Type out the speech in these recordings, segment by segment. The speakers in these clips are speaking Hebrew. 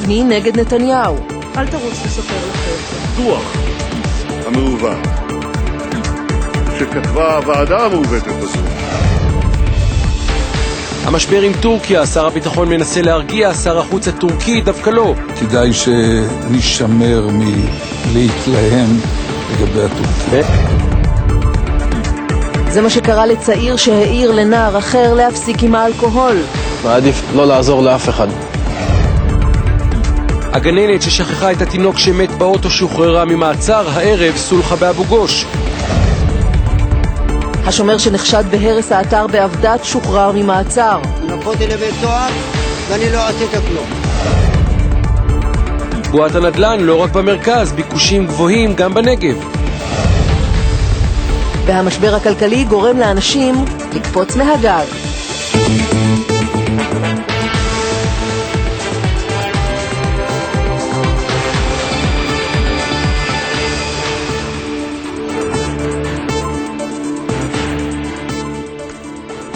לבני נגד נתניהו. אל תרוץ לספר לכם. דוח המעוות שכתבה הוועדה המעוותת הזאת. המשבר עם טורקיה, שר הביטחון מנסה להרגיע, שר החוץ הטורקי דווקא לא. כדאי שנשמר מלהתלהם לגבי הטורקיה. זה מה שקרה לצעיר שהעיר לנער אחר להפסיק עם האלכוהול. מעדיף לא לעזור לאף אחד. הגננת ששכחה את התינוק שמת באוטו שוחררה ממעצר, הערב סולחה באבו גוש. השומר שנחשד בהרס האתר בעבדת שוחרר ממעצר. נפותי לבית סוהר ואני לא עשיתי כלום. בועת הנדל"ן לא רק במרכז, ביקושים גבוהים גם בנגב. והמשבר הכלכלי גורם לאנשים לקפוץ מהגג.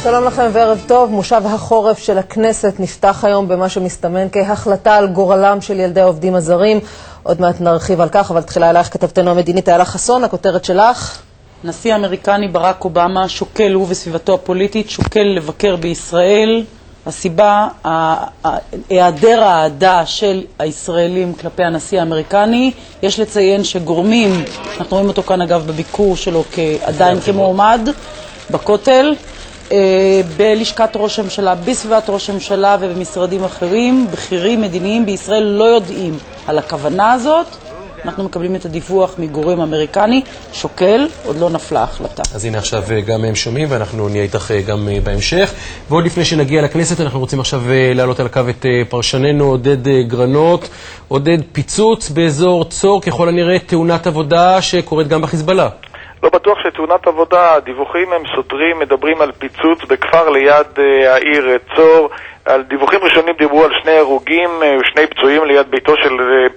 שלום לכם וערב טוב. מושב החורף של הכנסת נפתח היום במה שמסתמן כהחלטה על גורלם של ילדי העובדים הזרים. עוד מעט נרחיב על כך, אבל תחילה אלייך כתבתנו המדינית איילה חסון, הכותרת שלך. נשיא האמריקני ברק אובמה שוקל, הוא וסביבתו הפוליטית, שוקל לבקר בישראל. הסיבה, היעדר העדה של הישראלים כלפי הנשיא האמריקני. יש לציין שגורמים, אנחנו רואים אותו כאן אגב בביקור שלו עדיין כמועמד בכותל, בלשכת ראש הממשלה, בסביבת ראש הממשלה ובמשרדים אחרים, בכירים מדיניים בישראל לא יודעים על הכוונה הזאת. אנחנו מקבלים את הדיווח מגורם אמריקני, שוקל, עוד לא נפלה החלטה. אז הנה עכשיו גם הם שומעים, ואנחנו נהיה איתך גם בהמשך. ועוד לפני שנגיע לכנסת, אנחנו רוצים עכשיו להעלות על הקו את פרשננו עודד גרנות. עודד, פיצוץ באזור צור, ככל הנראה תאונת עבודה שקורית גם בחיזבאללה. לא בטוח שתאונת עבודה, הדיווחים הם סותרים, מדברים על פיצוץ בכפר ליד העיר צור. על דיווחים ראשונים דיברו על 2 הרוגים ו2 פצועים ליד ביתו של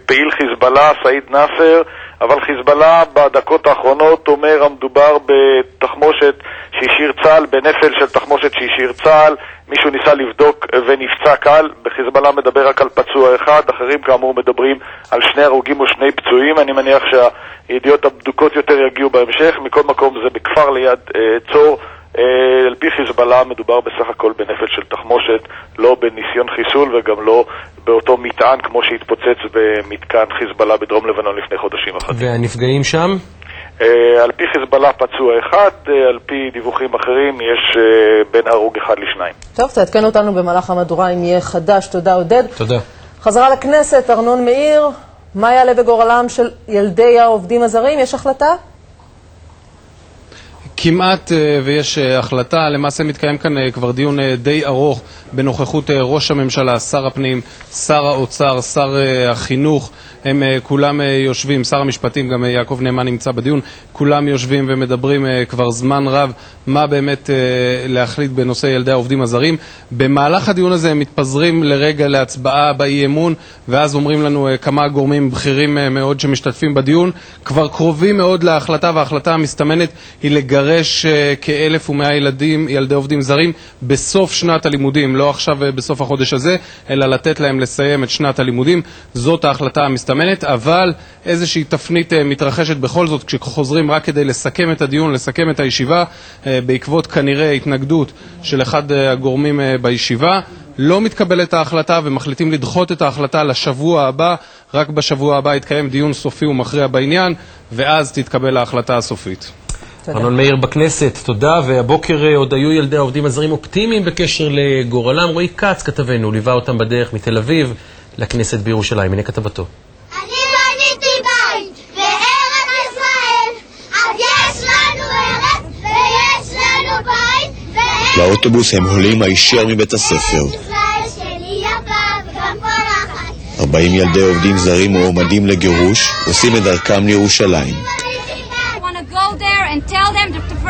פעיל חיזבאללה, סעיד נאסר, אבל חיזבאללה בדקות האחרונות אומר המדובר בתחמושת שהשאיר צה"ל, בנפל של תחמושת שהשאיר צה"ל. מישהו ניסה לבדוק ונפצע קל, בחיזבאללה מדבר רק על פצוע אחד, אחרים כאמור מדברים על 2 הרוגים ו2 פצועים. אני מניח שהידיעות הבדוקות יותר יגיעו בהמשך. מכל מקום זה בכפר ליד צור. על פי חיזבאללה מדובר בסך הכל בנפל של תחמושת, לא בניסיון חיסול וגם לא באותו מטען כמו שהתפוצץ במתקן חיזבאללה בדרום לבנון לפני חודשים אחדים. והנפגעים שם? על פי חיזבאללה פצוע אחד, על פי דיווחים אחרים יש בין הרוג 1 ל2. טוב, תעדכן אותנו במהלך המדורה אם יהיה חדש. תודה עודד. תודה. חזרה לכנסת, ארנון מאיר, מה יעלה בגורלם של ילדי העובדים הזרים? יש החלטה? כמעט ויש החלטה. למעשה מתקיים כאן כבר דיון די ארוך בנוכחות ראש הממשלה, שר הפנים, שר האוצר, שר החינוך. הם כולם יושבים, שר המשפטים, גם יעקב נאמן נמצא בדיון, כולם יושבים ומדברים כבר זמן רב מה באמת להחליט בנושא ילדי העובדים הזרים. במהלך הדיון הזה הם מתפזרים לרגע להצבעה באי-אמון, ואז אומרים לנו כמה גורמים בכירים מאוד שמשתתפים בדיון, כבר קרובים מאוד להחלטה, וההחלטה המסתמנת היא לגרש כ1,100 ילדים, ילדי עובדים זרים, בסוף שנת הלימודים, לא עכשיו בסוף החודש הזה, אלא לתת להם לסיים את שנת הלימודים. זאת ההחלטה המסתמנת. אבל איזושהי תפנית מתרחשת בכל זאת כשחוזרים רק כדי לסכם את הדיון, לסכם את הישיבה, בעקבות כנראה התנגדות של אחד הגורמים בישיבה. לא מתקבלת ההחלטה ומחליטים לדחות את ההחלטה לשבוע הבא. רק בשבוע הבא יתקיים דיון סופי ומכריע בעניין, ואז תתקבל ההחלטה הסופית. ארנון מאיר בכנסת, תודה. והבוקר עוד היו ילדי העובדים הזרים אופטימיים בקשר לגורלם. רועי קץ כתבנו, ליווה אותם בדרך מתל אביב לכנסת בירושלים. הנה כתבתו. אני בניתי בית בארץ ישראל, אז יש לנו ארץ ויש לנו בית. לאוטובוס הם עולים הישר מבית הספר. 40 ילדי עובדים זרים מועמדים לגירוש עושים את דרכם לירושלים.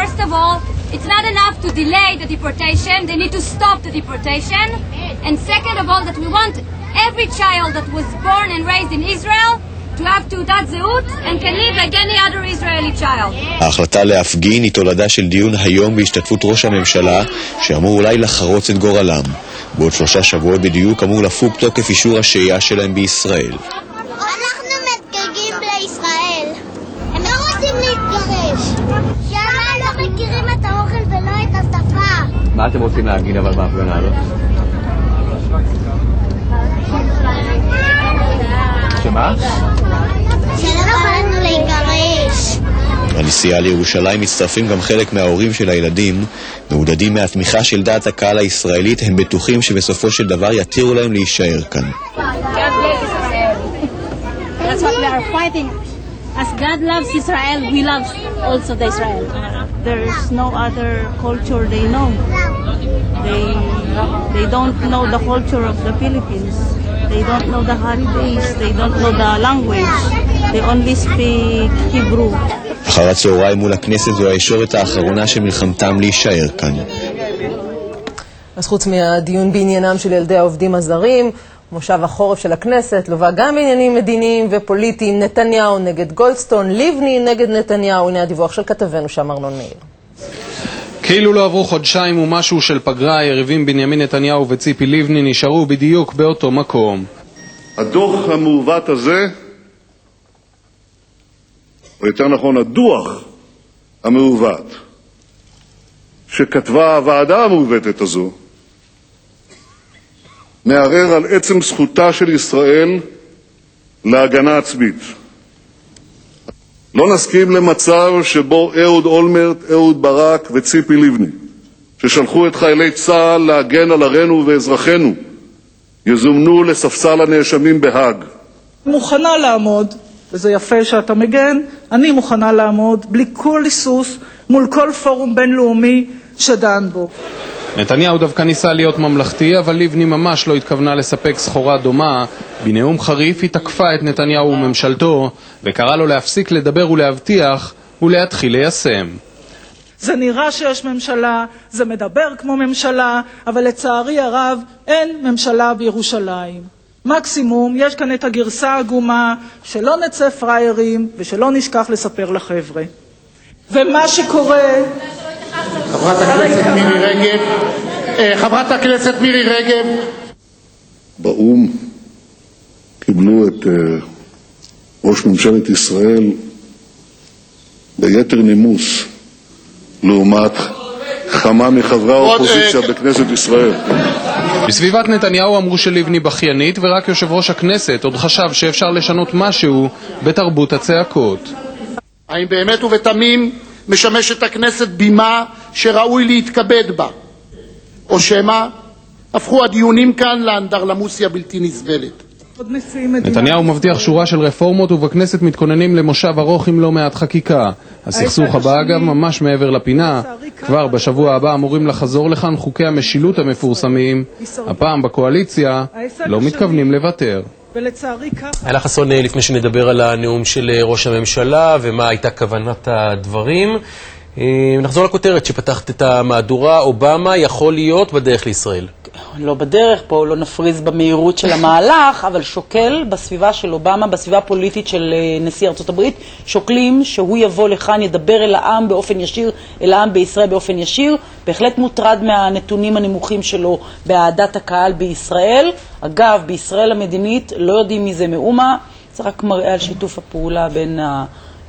First of all, it's not enough to delay the deportation, they need to stop the deportation. And second of all, that we want every child that was born and raised in Israel to have תעודת זהות and can live like any other Israeli child. ההחלטה להפגין היא תולדה של דיון היום בהשתתפות ראש הממשלה, שאמור אולי לחרוץ את גורלם. בעוד 3 שבועות בדיוק אמור לפוג תוקף אישור השהייה שלהם בישראל. אנחנו מתגעגעים לישראל. הם לא רוצים להתגרש. שמה לא מכירים את האוכל ולא את השפה. מה אתם רוצים להגיד אבל בהפגנה הזאת? שמה? שלא באנו להתגרש. בנסיעה לירושלים מצטרפים גם חלק מההורים של הילדים. מעודדים מהתמיכה של דעת הקהל הישראלית, הם בטוחים שבסופו של דבר יתירו להם להישאר כאן. That's what we are fighting. As God loves Israel, we love also the Israel. There is no other culture they know. They don't know the culture of the Philippines. They don't know the holidays. They don't know the language. They only speak Hebrew. אחר הצהריים מול הכנסת זו הישורת האחרונה של מלחמתם להישאר כאן. אז חוץ מהדיון בעניינם של ילדי העובדים הזרים, מושב החורף של הכנסת לווה גם בעניינים מדיניים ופוליטיים. נתניהו נגד גולדסטון, לבני נגד נתניהו. הנה הדיווח של כתבנו שם ארנון מאיר. כאילו לא עברו חודשיים ומשהו של פגרה, היריבים בנימין נתניהו וציפי לבני נשארו בדיוק באותו מקום. הדוח המעוות הזה, או יותר נכון הדוח המעוות שכתבה הוועדה המעוותת הזו, מערער על עצם זכותה של ישראל להגנה עצמית. לא נסכים למצב שבו אהוד אולמרט, אהוד ברק וציפי לבני, ששלחו את חיילי צה"ל להגן על ערינו ואזרחינו, יזומנו לספסל הנאשמים בהאג. מוכנה לעמוד, וזה יפה שאתה מגן, אני מוכנה לעמוד בלי כל היסוס מול כל פורום בינלאומי שדן בו. נתניהו דווקא ניסה להיות ממלכתי, אבל לבני ממש לא התכוונה לספק סחורה דומה. בנאום חריף היא תקפה את נתניהו וממשלתו, וקרא לו להפסיק לדבר ולהבטיח ולהתחיל ליישם. זה נראה שיש ממשלה, זה מדבר כמו ממשלה, אבל לצערי הרב אין ממשלה בירושלים. מקסימום יש כאן את הגרסה העגומה, שלא נצא פריירים ושלא נשכח לספר לחבר'ה. ומה שקורה... חברת הכנסת מירי רגב. באום קיבלו את ראש ממשלת ישראל ביתר נימוס לעומת כמה מחברי האופוזיציה בכנסת ישראל. בסביבת נתניהו אמרו שלבני בכיינית, ורק יושב ראש הכנסת עוד חשב שאפשר לשנות משהו בתרבות הצעקות. האם באמת ובתמים משמשת הכנסת בימה שראוי להתכבד בה, או שמה הפכו הדיונים כאן לאנדרלמוסיה בלתי נסבלת? נתניהו מבטיח שורה של רפורמות, ובכנסת מתכוננים למושב ארוך עם לא מעט חקיקה. הסכסוך הבא אגב ממש מעבר לפינה. כבר בשבוע הבא אמורים לחזור לכאן חוקי המשילות המפורסמים. הפעם בקואליציה לא מתכוונים לוותר. איילה חסון, לפני שנדבר על הנאום של ראש הממשלה ומה הייתה כוונת הדברים, נחזור לכותרת שפתחת את המהדורה. אובמה יכול להיות בדרך לישראל. לא בדרך, פה לא נפריז במהירות של המהלך, אבל שוקל בסביבה של אובמה, בסביבה הפוליטית של נשיא ארצות הברית, שוקלים שהוא יבוא לכאן, ידבר אל העם באופן ישיר, אל העם בישראל באופן ישיר. בהחלט מוטרד מהנתונים הנמוכים שלו באהדת הקהל בישראל. אגב, בישראל המדינית לא יודעים מי זה מאומה, זה רק מראה על שיתוף הפעולה בין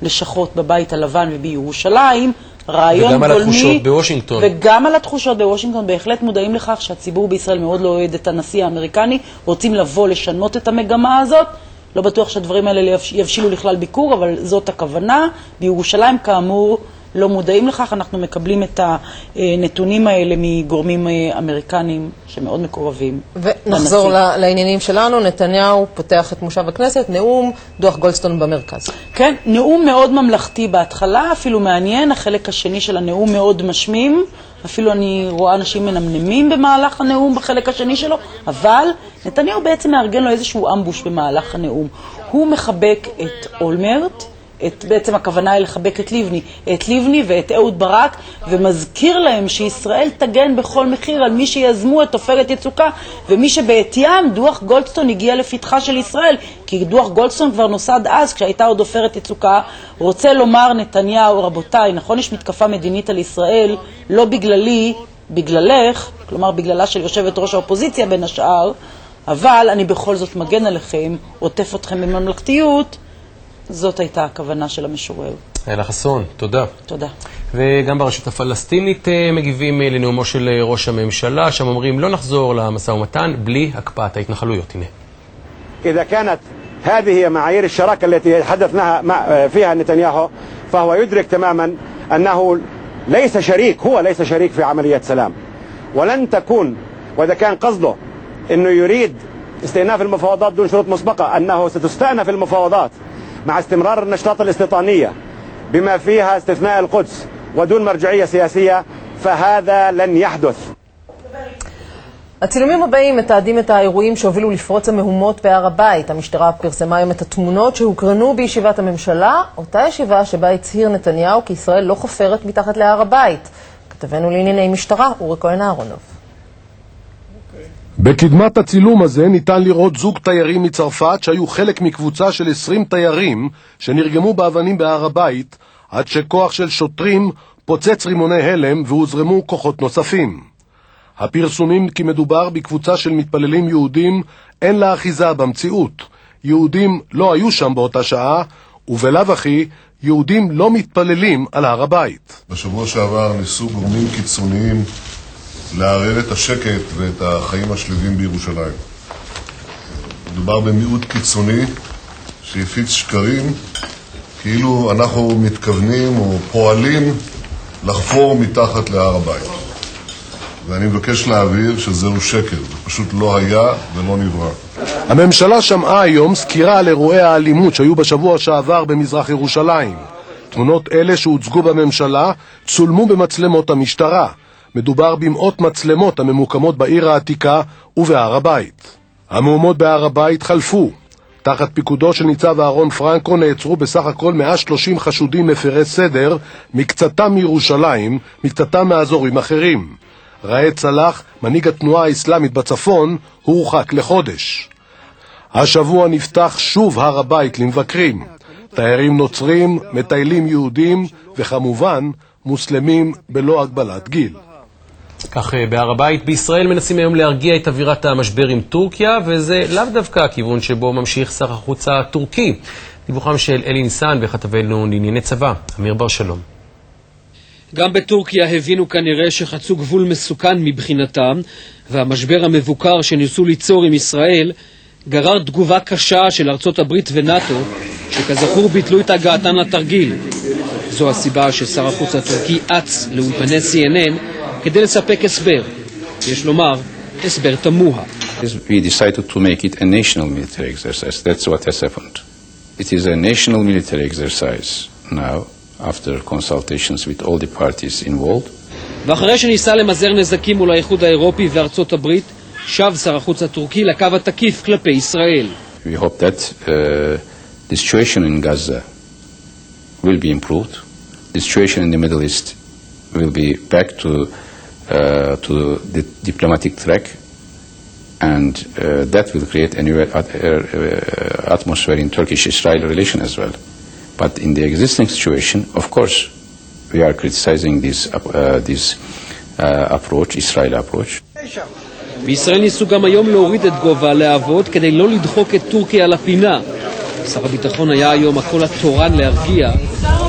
הלשכות בבית הלבן ובירושלים. וגם על התחושות בוושינגטון. וגם על התחושות בוושינגטון. בהחלט מודעים לכך שהציבור בישראל מאוד לא אוהד את הנשיא האמריקני, רוצים לבוא לשנות את המגמה הזאת. לא בטוח שהדברים האלה יבשילו לכלל ביקור, אבל זאת הכוונה. בירושלים כאמור לא מודעים לכך, אנחנו מקבלים את הנתונים האלה מגורמים אמריקנים שמאוד מקורבים. ונחזור לעניינים שלנו. נתניהו פותח את מושב הכנסת, נאום, דוח גולדסטון במרכז. כן, נאום מאוד ממלכתי בהתחלה, אפילו מעניין. החלק השני של הנאום מאוד משמים, אפילו אני רואה אנשים מנמנמים במהלך הנאום בחלק השני שלו, אבל נתניהו בעצם מארגן לו איזשהו אמבוש במהלך הנאום. הוא מחבק את אולמרט בעצם הכוונה היא לחבק את לבני ואת אהוד ברק, ומזכיר להם שישראל תגן בכל מחיר על מי שיזמו את עופרת יצוקה, ומי שבעתיים דוח גולדסטון הגיע לפתחה של ישראל, כי דוח גולדסטון כבר נוסד אז כשהייתה עוד עופרת יצוקה. רוצה לומר נתניהו, רבותיי, נכון יש מתקפה מדינית על ישראל, לא בגללי, בגללך, כלומר בגללה של יושבת ראש האופוזיציה בין השאר, אבל אני בכל זאת מגן עליכם, עוטף אתכם בממלכתיות. זאת הייתה הכוונה של המשורר. איילה חסון, תודה. תודה. וגם ברשות הפלסטינית מגיבים לנאומו של ראש הממשלה, שם אומרים לא נחזור למשא ומתן בלי הקפאת ההתנחלויות. הנה. إذا كانت هذه هي معايير الشراكة التي حدثنا فيها نتنياهو فهو يدرك تماما أنه ليس شريك في عملية سلام ولن تكون. وإذا كان قصده أنه يريد استئناف المفاوضات دون شروط مسبقة أنه ستستأنف المفاوضات مع استمرار النشاطات الاستيطانية بما فيها استثناء القدس ودون مرجعية سياسية فهذا لن يحدث. הצילומים הבאים מתעדים את האירועים שהובילו לפרוץ המהומות בהר הבית. המשטרה פרסמה היום את התמונות שהוקרנו בישיבת הממשלה, אותה ישיבה שבה הצהיר נתניהו כי ישראל לא חופרת מתחת להר הבית. כתבנו לענייני משטרה, אורי כהן אהרונוב. בקדמת הצילום הזה ניתן לראות זוג תיירים מצרפת שהיו חלק מקבוצה של 20 תיירים שנרגמו באבנים בהר הבית עד שכוח של שוטרים פוצץ רימוני הלם והוזרמו כוחות נוספים. הפרסומים כי מדובר בקבוצה של מתפללים יהודים אין לה אחיזה במציאות. יהודים לא היו שם באותה שעה, ובלאו הכי יהודים לא מתפללים על הר הבית. בשבוע שעבר ניסו גורמים קיצוניים לערער את השקט ואת החיים השלווים בירושלים. מדובר במיעוט קיצוני שהפיץ שקרים כאילו אנחנו מתכוונים או פועלים לחפור מתחת להר הבית. ואני מבקש להעביר שזהו שקר, זה פשוט לא היה ולא נברא. הממשלה שמעה היום סקירה על אירועי האלימות שהיו בשבוע שעבר במזרח ירושלים. תמונות אלה שהוצגו בממשלה צולמו במצלמות המשטרה. מדובר במאות מצלמות הממוקמות בעיר העתיקה ובהר הבית. המהומות בהר הבית חלפו. תחת פיקודו של ניצב אהרון פרנקו נעצרו בסך הכל 130 חשודים מפרי סדר, מקצתם מירושלים, מקצתם מאזורים אחרים. ראד צלח, מנהיג התנועה האסלאמית בצפון, הורחק לחודש. השבוע נפתח שוב הר הבית למבקרים. תיירים נוצרים, מטיילים יהודים וכמובן מוסלמים בלא הגבלת גיל. כך בהר הבית בישראל מנסים היום להרגיע את אווירת המשבר עם טורקיה, וזה לאו דווקא הכיוון שבו ממשיך שר החוץ הטורקי. דיווחם של אלי ניסן וכתבנו לענייני צבא, אמיר בר שלום. גם בטורקיה הבינו כנראה שחצו גבול מסוכן מבחינתם, והמשבר המבוקר שניסו ליצור עם ישראל גרר תגובה קשה של ארצות הברית ונאטו, שכזכור ביטלו את הגעתן לתרגיל. זו הסיבה ששר החוץ הטורקי אץ לאולפני CNN כדי לספק הסבר. יש לומר, הסבר תמוה. We decided to make it a national military exercise. That's what has happened. It is a national military exercise now, after consultations with all the parties involved. ואחרי שניסה למזער נזקים מול האיחוד האירופי וארצות הברית, שב שר החוץ הטורקי לקו התקיף כלפי ישראל. We hope that the situation in Gaza will be improved. The situation in the Middle East will be back to the diplomatic track, and that will create a new atmosphere in Turkish-Israeli relation as well. But in the existing situation, of course, we are criticizing this approach, Israeli approach. בישראל ניסו גם היום להוריד את גובה הלהבות כדי לא לדחוק את טורקיה לפינה. שר הביטחון היה היום הקול התורן להרגיע,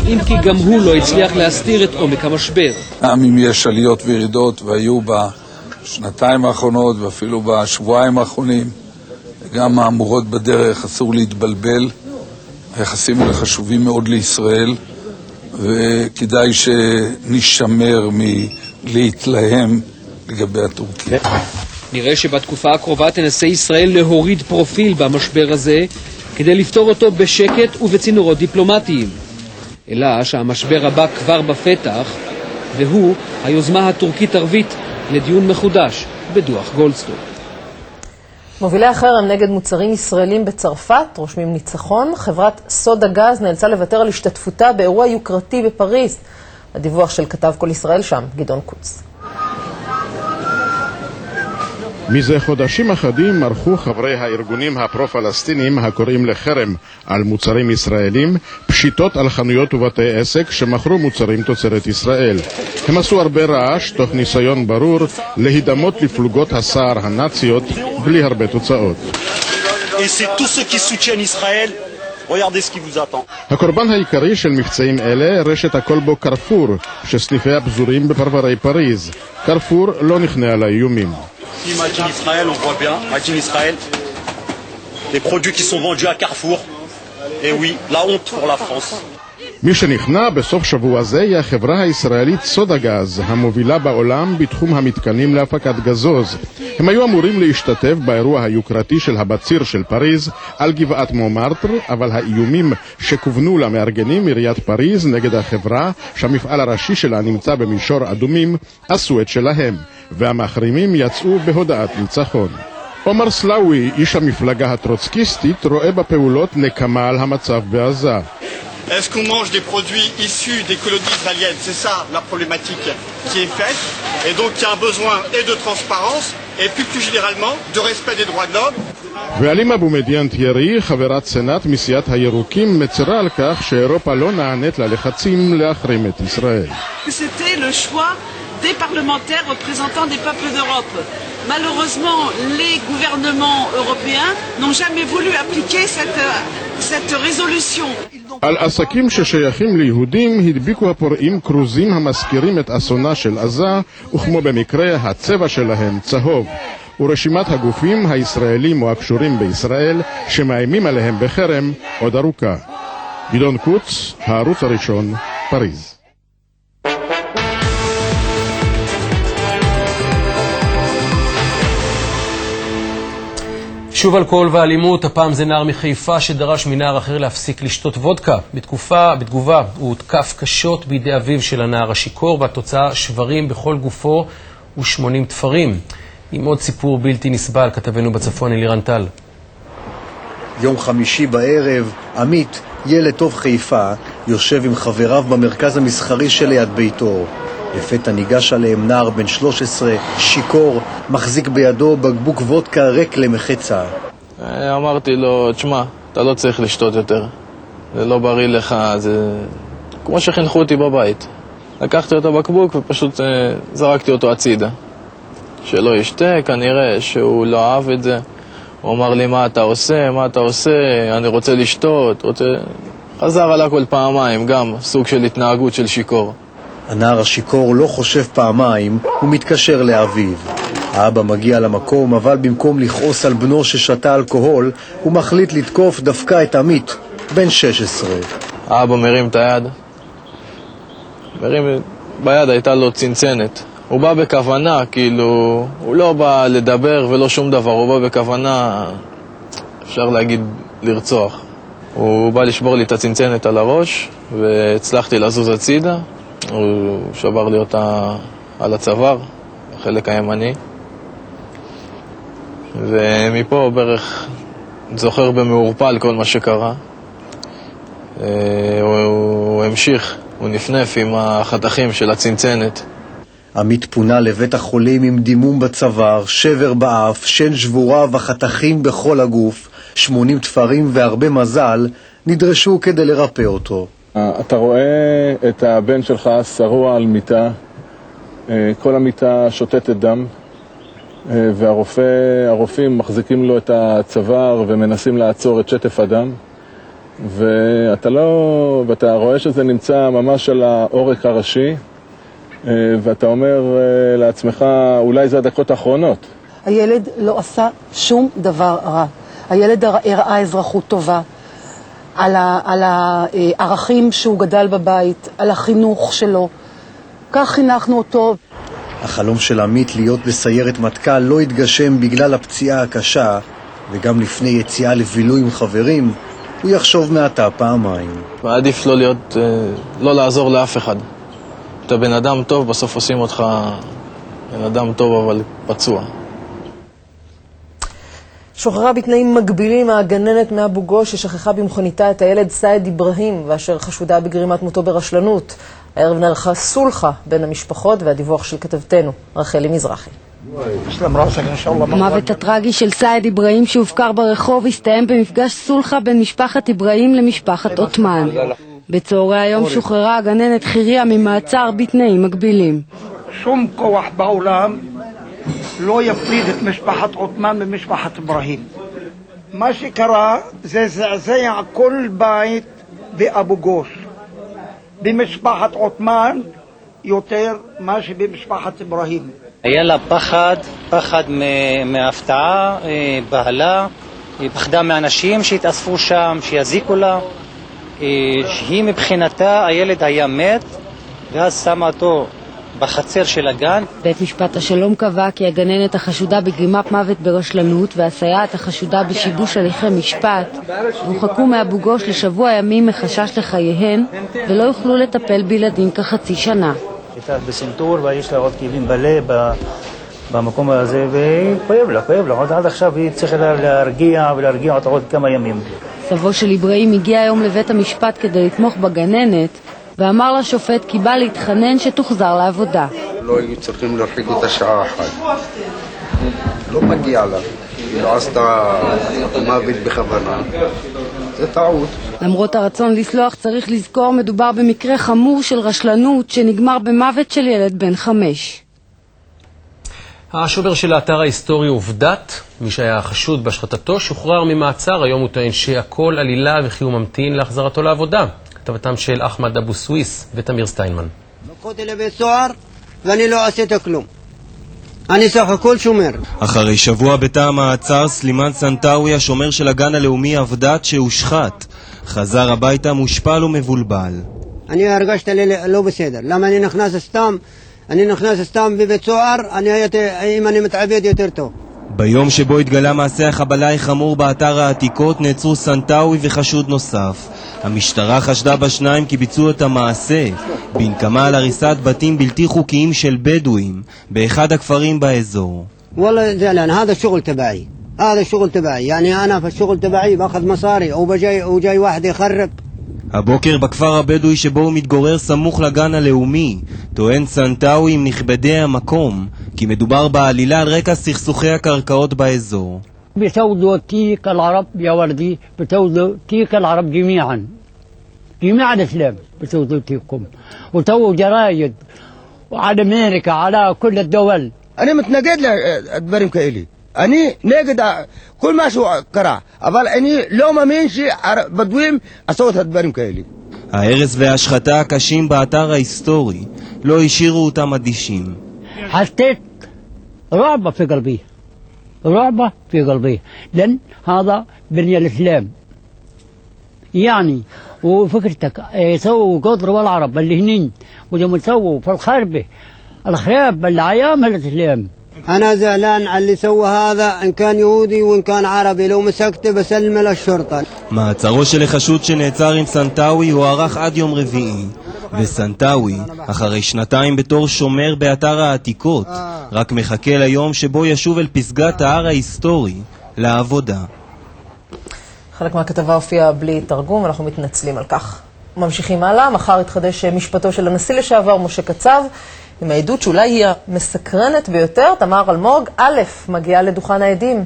אם כי גם הוא לא הצליח להסתיר את עומק המשבר. גם אם יש עליות וירידות, והיו בשנתיים האחרונות ואפילו בשבועיים האחרונים, גם מהמורות בדרך, אסור להתבלבל. היחסים האלה חשובים מאוד לישראל, וכדאי שנשמר מלהתלהם לגבי הטורקים. נראה שבתקופה הקרובה תנסה ישראל להוריד פרופיל במשבר הזה, כדי לפתור אותו בשקט ובצינורות דיפלומטיים. אלא שהמשבר הבא כבר בפתח, והוא היוזמה הטורקית ערבית לדיון מחודש בדוח גולדסטון. מובילי החרם נגד מוצרים ישראלים בצרפת רושמים ניצחון. חברת סודה גז נאלצה לוותר על השתתפותה באירוע יוקרתי בפריז. הדיווח של כתב כל ישראל שם, גדעון קוץ. מזה חודשים אחדים ערכו חברי הארגונים הפרו-פלסטינים הקוראים לחרם על מוצרים ישראלים פשיטות על חנויות ובתי עסק שמכרו מוצרים תוצרת ישראל. הם עשו הרבה רעש תוך ניסיון ברור להידמות לפלוגות הסער הנאציות בלי הרבה תוצאות. הקורבן העיקרי של מבצעים אלה רשת הקולבו קרפור שסניפיה פזורים בפרברי פריז. קרפור לא נכנע לאיומים. Made in Israël, on voit bien, Made in Israël, des produits qui sont vendus à Carrefour. Et oui, la honte pour la France. מי שנכנע בסוף שבוע זה היא החברה הישראלית סודה גז, המובילה בעולם בתחום המתקנים להפקת גזוז. הם היו אמורים להשתתף באירוע היוקרתי של הבציר של פריז על גבעת מומרטר, אבל האיומים שכוונו למארגנים עיריית פריז נגד החברה, שהמפעל הראשי שלה נמצא במישור אדומים, עשו את שלהם, והמחרימים יצאו בהודעת ניצחון. עומר סלאווי, איש המפלגה הטרוצקיסטית, רואה בפעולות נקמה על המצב בעזה. Est-ce qu'on mange des produits issus des colonies israéliennes? C'est ça la problématique qui est faite. Et donc il y a un besoin et de transparence et plus généralement de respect des droits de l'homme. ואלים אבו מדיאן תיארי, חברת סנאט מסיעת הירוקים, מצרה על כך שאירופה לא נענית ללחצים להחרים את ישראל. C'était le choix des parlementaires représentants des peuples d'Europe. Malheureusement, les gouvernements européens n'ont jamais voulu appliquer cette résolution. על עסקים ששייכים ליהודים הדביקו הפורעים קרוזים המזכירים את אסונה של עזה, וכמו במקרה הצבע שלהם צהוב. ורשימת הגופים הישראלים או הקשורים בישראל שמאיימים עליהם בחרם עוד ארוכה. גדעון קוץ, הערוץ הראשון, פריז. שוב אלכוהול ואלימות, הפעם זה נער מחיפה שדרש מנער אחר להפסיק לשתות וודקה. בתגובה הוא הותקף קשות בידי אביו של הנער השיקור, והתוצאה שברים בכל גופו ו80 תפרים. עם עוד סיפור בלתי נסבל, כתבנו בצפון אלירן טל. יום חמישי בערב, עמית, ילד טוב חיפה, יושב עם חבריו במרכז המסחרי שליד ביתו. לפתע ניגש עליהם נער בן 13, שיקור, מחזיק בידו בקבוק וודקה ריק למחצה. אמרתי לו, תשמע, אתה לא צריך לשתות יותר. זה לא בריא לך, זה כמו שחינכו אותי בבית. לקחתי אותו בקבוק ופשוט זרקתי אותו הצידה. שלא ישתה, כנראה שהוא לא אהב את זה. הוא אמר לי, מה אתה עושה? מה אתה עושה? אני רוצה לשתות. חזר על הכל פעמיים, גם סוג של התנהגות של שיקור. הנער השיקור לא חושב פעמיים, הוא מתקשר לאביו. האבא מגיע למקום, אבל במקום לכעוס על בנו ששתה אלכוהול, הוא מחליט לתקוף דווקא את עמית, בן 16. האבא מרים את היד. ביד הייתה לו צנצנת. הוא בא בכוונה, כאילו, הוא לא בא לדבר ולא שום דבר, הוא בא בכוונה, אפשר להגיד, לרצוח. הוא בא לשבור לי את הצנצנת על הראש, והצלחתי לזוז הצידה. הוא שבר לי אותה על הצוואר, החלק הימני. ומפה בערך זוכר במעורפל כל מה שקרה. הוא המשיך, הוא נפנף עם החתכים של הצנצנת. עמית פונה לבית החולים עם דימום בצוואר, שבר באף, שן שבורה וחתכים בכל הגוף, 80 תפרים והרבה מזל נדרשו כדי לרפא אותו. אתה רואה את הבן שלך שרוע על מיטה, כל המיטה שותתת דם, והרופאים מחזיקים לו את הצוואר ומנסים לעצור את שטף הדם, ואתה רואה שזה נמצא ממש על העורק הראשי, ואתה אומר לעצמך, אולי זה הדקות האחרונות. הילד לא עשה שום דבר רע. הילד הראה אזרחות טובה. על הערכים שהוא גדל בבית, על החינוך שלו. כך חינכנו אותו. החלום של עמית להיות בסיירת מטכ"ל לא התגשם בגלל הפציעה הקשה, וגם לפני יציאה לבילוי עם חברים, הוא יחשוב מעתה פעמיים. עדיף לא לעזור לאף אחד. אתה בן אדם טוב, בסוף עושים אותך בן אדם טוב אבל פצוע. שוחררה בתנאים מגבילים הגננת מאבו גוש ששכחה במכוניתה את הילד סייד איברהים ואשר חשודה בגרימת מותו ברשלנות. הערב נערכה סולחה בין המשפחות והדיווח של כתבתנו רחלי מזרחי. המוות הטרגי של סייד איברהים שהופקר ברחוב הסתיים במפגש סולחה בין משפחת איברהים למשפחת עותמן. בצהרי היום שוחררה הגננת חיריה ממעצר בתנאים מגבילים. שום כוח בעולם לא יפריד את משפחת עותמן ממשפחת איברהים. מה שקרה זה זעזע כל בית באבו גוש. במשפחת עותמן יותר מה שבמשפחת איברהים. היה לה פחד מהפתעה, בהלה, היא פחדה מאנשים שהתאספו שם, שיזיקו לה. שהיא מבחינתה הילד היה מת ואז שמה אותו בחצר של הגן. בית משפט השלום קבע כי הגננת החשודה בגרימת מוות ברשלנות והסייעת החשודה בשיבוש הליכי משפט הורחקו מאבו גוש לשבוע ימים מחשש לחייהן ולא יוכלו לטפל בילדים כחצי שנה. הייתה בסנטור ויש לה עוד כאבים בלב במקום הזה וכואב לה, עוד עד עכשיו היא צריכה להרגיע אותה עוד כמה ימים. סבו של איברהים הגיע היום לבית המשפט כדי לתמוך בגננת ואמר לשופט כי בא להתחנן שתוחזר לעבודה. לא היו צריכים להרחיק אותה שעה אחת. לא מגיע לה. היא לא עשתה מוות בכוונה. זה טעות. למרות הרצון לסלוח צריך לזכור מדובר במקרה חמור של רשלנות שנגמר במוות של ילד בן 5. השובר של האתר ההיסטורי עובדת, מי שהיה חשוד בהשחתתו שוחרר ממעצר, היום הוא טוען שהכל עלילה וכי הוא ממתין להחזרתו לעבודה. כתבתם של אחמד אבו סוויס ותמיר סטיינמן. לקחו לבית סוהר ואני לא עשיתי כלום. אני סך הכל שומר. אחרי שבוע בתא המעצר, סלימאן סנטאווי, השומר של הגן הלאומי עבדת שהושחת, חזר הביתה מושפל ומבולבל. אני הרגשתי לא בסדר. למה אני נכנס סתם בבית סוהר, אם אני מתעבד יותר טוב. ביום שבו התגלה מעשה החבלה החמור באתר העתיקות נעצרו סנטאווי וחשוד נוסף. המשטרה חשדה בשניים כי ביצעו את המעשה בנקמה על הריסת בתים בלתי חוקיים של בדואים באחד הכפרים באזור. والله زعلان هذا الشغل تبعي هذا الشغل تبعي يعني انا في الشغل تبعي باخذ مصاري وجاي واحد يخرب. הבוקר בכפר הבדואי שבו הוא מתגורר סמוך לגן הלאומי טוען סנטאווי עם נכבדי המקום כי מדובר בעלילה על רקע סכסוכי הקרקעות באזור. بتودوا تيك العرب يا وردي بتودوا تيك العرب جميعا الإسلام بتودوا تيكم وتو جرايد وعلى أمريكا على كل الدول. أنا متنقد لدبرم كإلي أنا نقد كل ما شو قرأ אבל אני לא מאמין שבדואים עשו את הדברים כאלה. ההרס וההשחתה הקשים באתר ההיסטורי לא השאירו אותם אדישים. حسيت رعب في قلبي رعب في قلبي لأن هذا بني الإسلام يعني وفكرتك يسووا قدر العرب اللي هنين وجم يسووا في الخربة الخراب اللي عيام الإسلام. أنا زعلان على اللي سوى هذا إن كان يهودي وإن كان عربي لو مسكته بسلم للشرطة. מעצרו של החשוד שנעצר עם סנטאווי הוארך עד יום רביעי וסנטאווי אחרי שנתיים בתור שומר באתר העתיקות רק מחכה ליום שבו ישוב אל פסגת ההר ההיסטורי לעבודה. חלק מהכתבה הופיע בלי תרגום, אנחנו מתנצלים על כך. ממשיכים הלאה, מחר התחדש משפטו של הנשיא לשעבר משה קצב עם העדות שאולי היא המסקרנת ביותר. תמר אלמוג, א' מגיעה לדוכן העדים.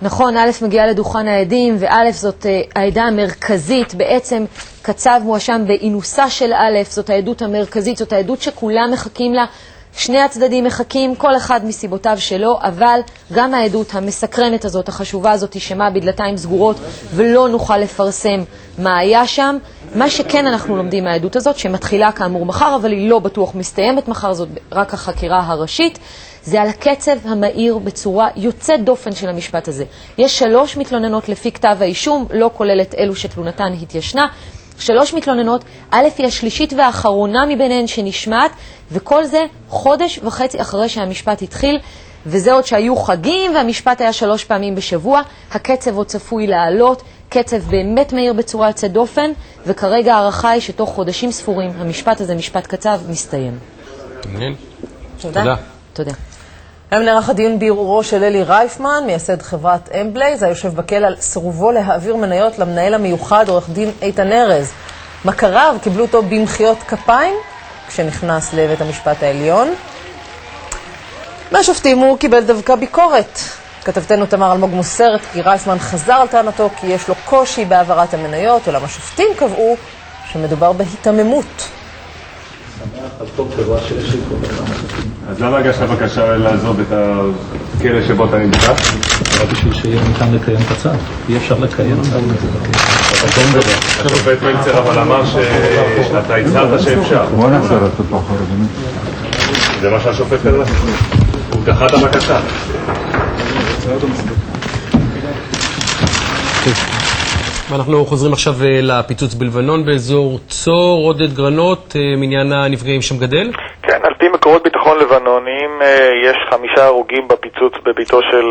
נכון, א' מגיעה לדוכן העדים, וא' זאת העדה המרכזית. בעצם קצב מואשם באינוסה של א', זאת העדות המרכזית, זאת העדות שכולם מחכים לה. שני הצדדים מחכים, כל אחד מסיבותיו שלו, אבל גם העדות המסקרנת הזאת, החשובה הזאת, תשמע בדלתיים סגורות, ולא נוכל לפרסם מה היה שם. מה שכן אנחנו לומדים מהעדות הזאת, שמתחילה כאמור מחר, אבל היא לא בטוח מסתיימת מחר, זאת רק החקירה הראשית, זה על הקצב המהיר בצורה יוצאת דופן של המשפט הזה. יש 3 מתלוננות לפי כתב האישום, לא כולל את אלו שתלונתן התיישנה. 3 מתלוננות, א' היא השלישית והאחרונה מביניהן שנשמעת, וכל זה 1.5 חודש אחרי שהמשפט התחיל, וזה עוד שהיו חגים והמשפט היה 3 פעמים בשבוע. הקצב עוד צפוי לעלות, קצב באמת מהיר בצורה יוצאת דופן, וכרגע הערכה היא שתוך חודשים ספורים המשפט הזה, משפט קצב, מסתיים. מעניין. תודה. תודה. היום נערך הדיון בערעורו של אלי רייפמן, מייסד חברת אמבלייז, היושב בכלא על סירובו להעביר מניות למנהל המיוחד עורך דין איתן ארז. מכריו קיבלו אותו במחיאות כפיים כשנכנס לבית המשפט העליון. מהשופטים הוא קיבל דווקא ביקורת. כתבתנו תמר אלמוג מוסרת כי רייפמן חזר על טענתו כי יש לו קושי בהעברת המניות, אולם השופטים קבעו שמדובר בהיתממות. אז למה הגשת בקשה לעזוב את הכלא שבו אתה נמצא? בשביל שיהיה ניתן לקיים את הצו. אי אפשר לקיים את הצו. השופט מלצר אבל אמר שאתה הצהרת שאפשר. בוא נחזור אותו פה אחר. זה מה שהשופט קרא. הוא דחה את הבקשה. ואנחנו חוזרים עכשיו לפיצוץ בלבנון באזור צור. עודד גרנות, מניין הנפגעים שם גדל? כן, על פי מקורות ביטחון לבנונים יש 5 הרוגים בפיצוץ בביתו של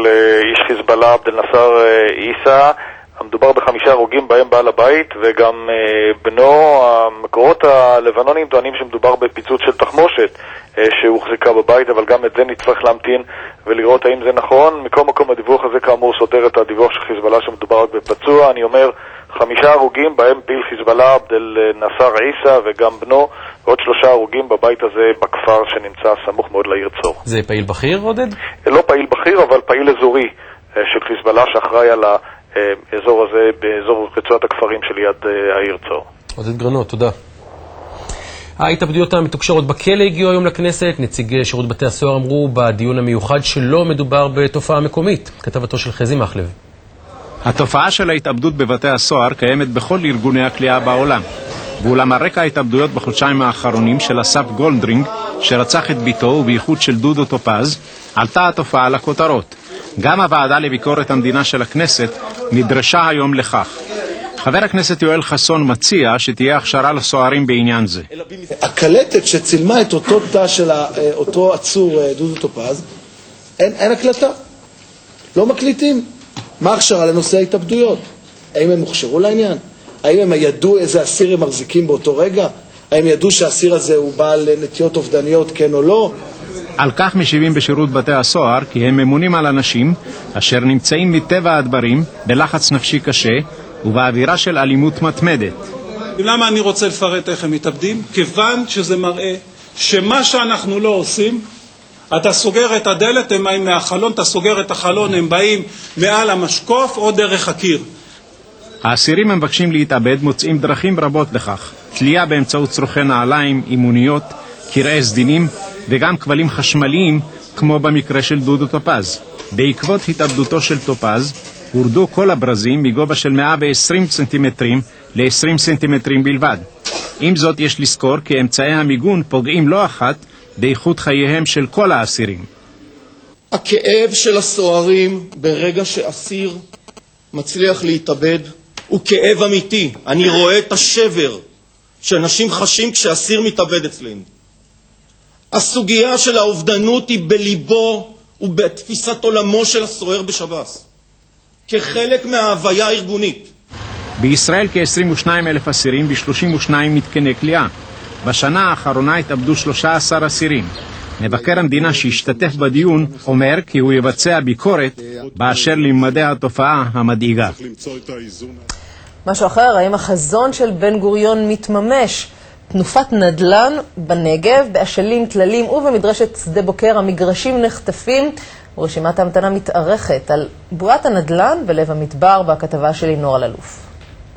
איש חיזבאללה עבד אל-נאסר עיסא. מדובר ב5 הרוגים בהם בעל הבית וגם בנו. המקורות הלבנונים טוענים שמדובר בפיצוץ של תחמושת שהוחזקה בבית, אבל גם את זה נצטרך להמתין ולראות האם זה נכון. מכל מקום הדיווח הזה כאמור סותר את הדיווח של חיזבאללה שמדובר רק בפצוע. אני אומר 5 הרוגים בהם פעיל חיזבאללה עבד אל-נאסר עיסא וגם בנו, ועוד 3 הרוגים בבית הזה בכפר שנמצא סמוך מאוד לעיר צור. זה פעיל בכיר, עודד? לא פעיל בכיר, אבל פעיל אזורי של חיזבאללה שאחראי על האזור הזה באזור רצועת הכפרים שליד העיר צור. עודד גרנות, תודה. ההתאבדויות המתוקשרות בכלא הגיעו היום לכנסת. נציגי שירות בתי הסוהר אמרו בדיון המיוחד שלא מדובר בתופעה מקומית. כתבתו של חזי מחלב. התופעה של ההתאבדות בבתי הסוהר קיימת בכל ארגוני הכליאה בעולם. ואולם הרקע ההתאבדויות בחודשיים האחרונים של אסף גולדרינג, שרצח את ביתו ובייחוד של דודו טופז, עלתה התופעה לכותרות. גם הוועדה לביקורת המדינה של הכנסת נדרשה היום לכך. חבר הכנסת יואל חסון מציע שתהיה הכשרה לסוהרים בעניין זה. הקלטת שצילמה את אותו תא של אותו עצור דודו טופז, אין הקלטה. לא מקליטים. מה הכשרה לנושא ההתאבדויות? האם הם הוכשרו לעניין? האם הם ידעו איזה אסיר הם מחזיקים באותו רגע? האם ידעו שהאסיר הזה הוא בעל נטיות אובדניות, כן או לא? על כך משיבים בשירות בתי הסוהר כי הם ממונים על אנשים אשר נמצאים מטבע הדברים בלחץ נפשי קשה ובאווירה של אלימות מתמדת. למה אני רוצה לפרט איך הם מתאבדים? כיוון שזה מראה שמה שאנחנו לא עושים, אתה סוגר את הדלת, הם באים מהחלון, אתה סוגר את החלון, הם באים מעל המשקוף או דרך הקיר. האסירים המבקשים להתאבד מוצאים דרכים רבות לכך. תלייה באמצעות צרוכי נעליים, אימוניות, קרעי סדינים וגם כבלים חשמליים כמו במקרה של דודו טופז. בעקבות התאבדותו של טופז הורדו כל הברזים מגובה של 120 סנטימטרים ל-20 סנטימטרים בלבד. עם זאת יש לזכור כי אמצעי המיגון פוגעים לא אחת באיכות חייהם של כל האסירים. הכאב של הסוהרים ברגע שאסיר מצליח להתאבד הוא כאב אמיתי. אני רואה את השבר שאנשים חשים כשאסיר מתאבד אצלנו. הסוגיה של האובדנות היא בליבו ובתפיסת עולמו של הסוהר בשב"ס, כחלק מההוויה הארגונית. בישראל כ-22,000 אסירים ב-32 מתקני כליאה. בשנה האחרונה התאבדו 13 אסירים. מבקר המדינה שהשתתף בדיון אומר כי הוא יבצע ביקורת באשר לממדי התופעה המדאיגה. משהו אחר, האם החזון של בן גוריון מתממש? תנופת נדל"ן בנגב, באשלים, תללים ובמדרשת שדה בוקר המגרשים נחטפים ורשימת ההמתנה מתארכת. על בועת הנדל"ן בלב המדבר בכתבה שלי נור אללוף.